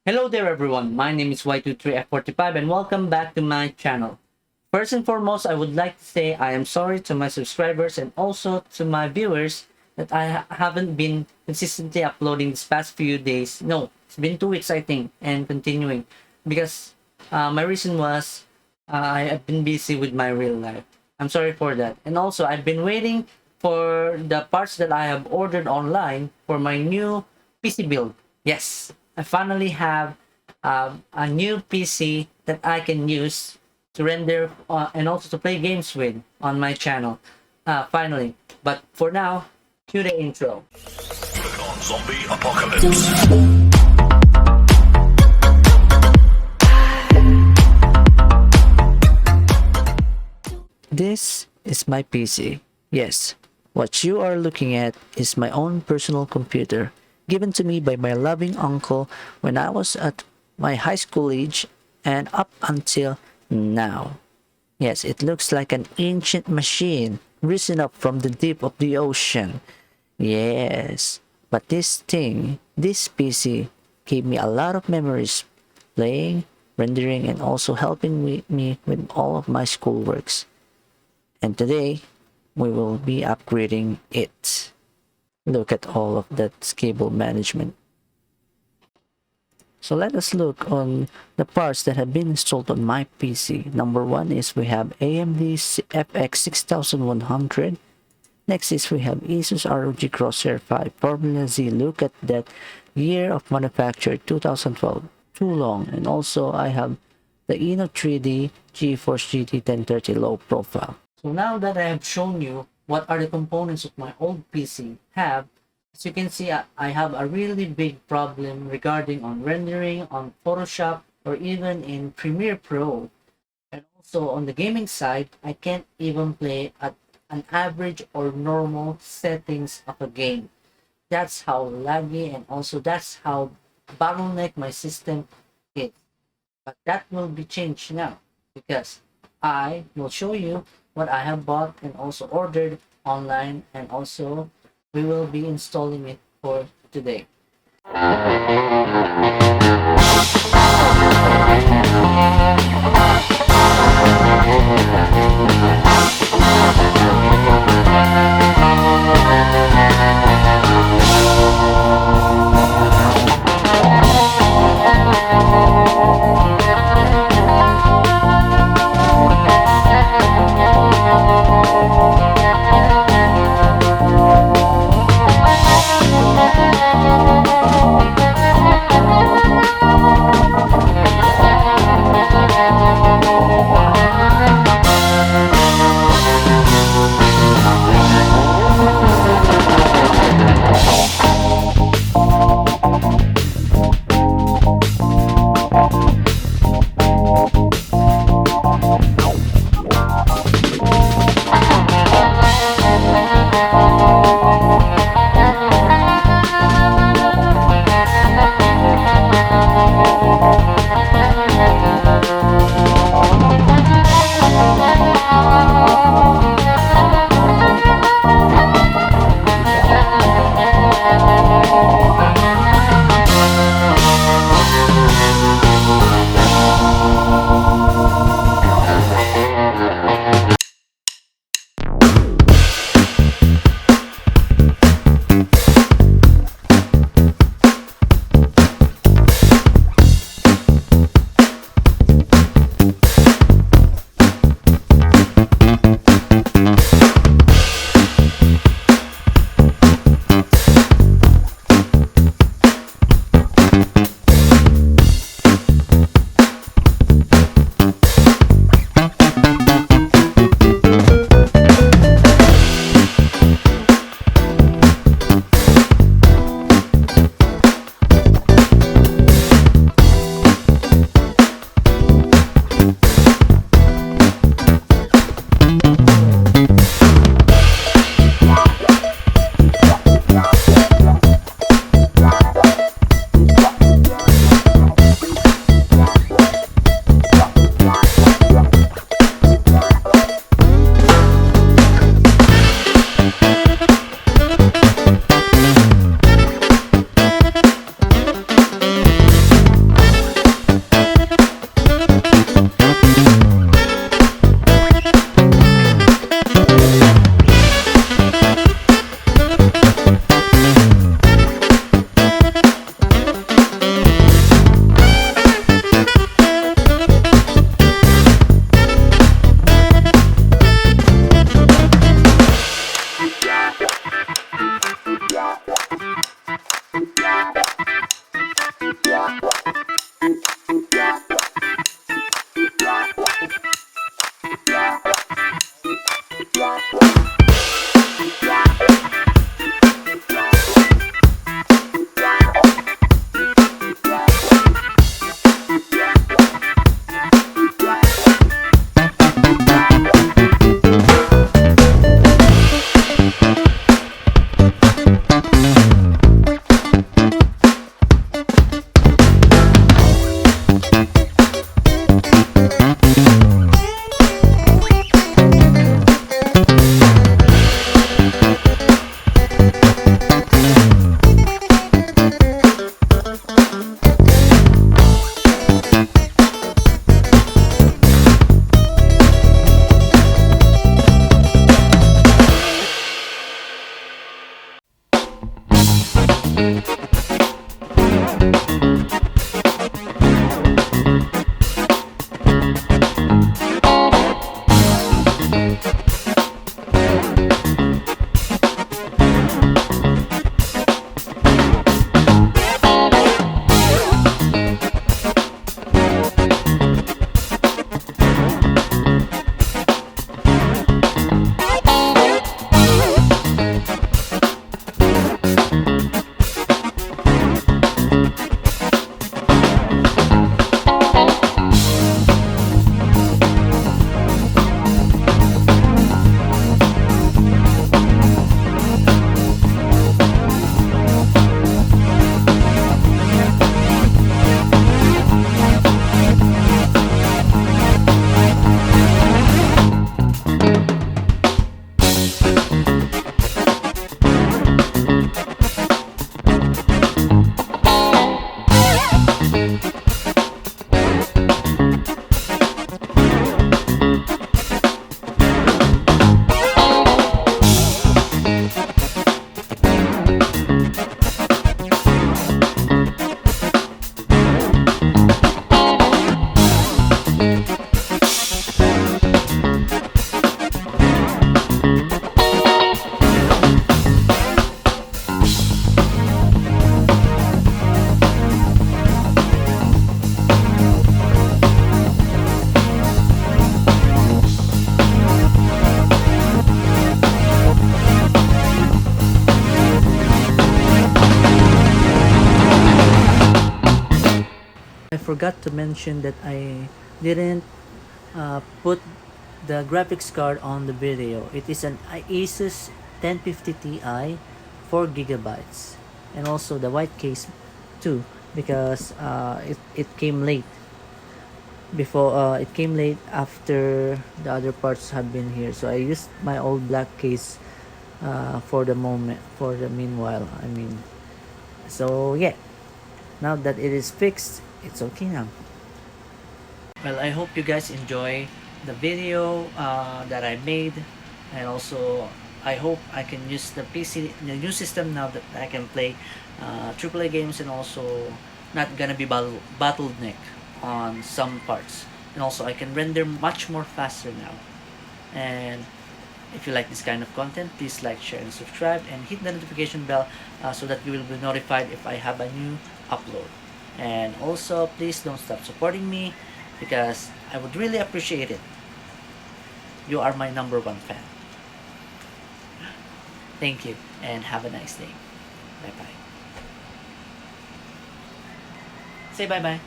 Hello there everyone, my name is Y23F45 and welcome back to my channel. First and foremost, I would like to say I am sorry to my subscribers and also to my viewers that I haven't been consistently uploading this past few days. No, it's been 2 weeks I think, and continuing because my reason was I have been busy with my real life. I'm sorry for that. And also I've been waiting for the parts that I have ordered online for my new PC build. Yes, I finally have a new PC that I can use to render and also to play games with on my channel. Finally. But for now, cue the intro. Zombie apocalypse. This is my PC. Yes, what you are looking at is my own personal computer, given to me by my loving uncle when I was at my high school age and up until now. Yes, it looks like an ancient machine risen up from the deep of the ocean. Yes, but this PC, gave me a lot of memories playing, rendering, and also helping me with all of my schoolworks. And today, we will be upgrading it. Look at all of that cable management. So let us look on the parts that have been installed on my PC. Number one is we have AMD FX 6100. Next is we have Asus ROG Crosshair 5 Formula Z. Look at that year of manufacture, 2012. Too long. And also I have the Eno 3D GeForce GT 1030 low profile. So now that I have shown you what are the components of my old PC have, as you can see, I have a really big problem regarding on rendering on Photoshop or even in Premiere Pro. And also on the gaming side, I can't even play at an average or normal settings of a game. That's how laggy and also that's how bottleneck my system is. But that will be changed now because I will show you what I have bought and also ordered online, and also we will be installing it for today. I forgot to mention that I didn't put the graphics card on the video. It is an Asus 1050 Ti, 4 gigabytes, and also the white case too, because it came late. It came late after the other parts have been here, so I used my old black case for the meanwhile. I mean, so yeah, now that it is fixed, it's okay now. Well, I hope you guys enjoy the video that I made, and also I hope I can use the the new system now that I can play AAA games, and also not gonna be bottleneck on some parts, and also I can render much more faster now. And if you like this kind of content, please like, share, and subscribe, and hit the notification bell so that you will be notified if I have a new upload. And also, please don't stop supporting me, because I would really appreciate it. You are my #1 fan. Thank you, and have a nice day. Bye bye. Say bye bye.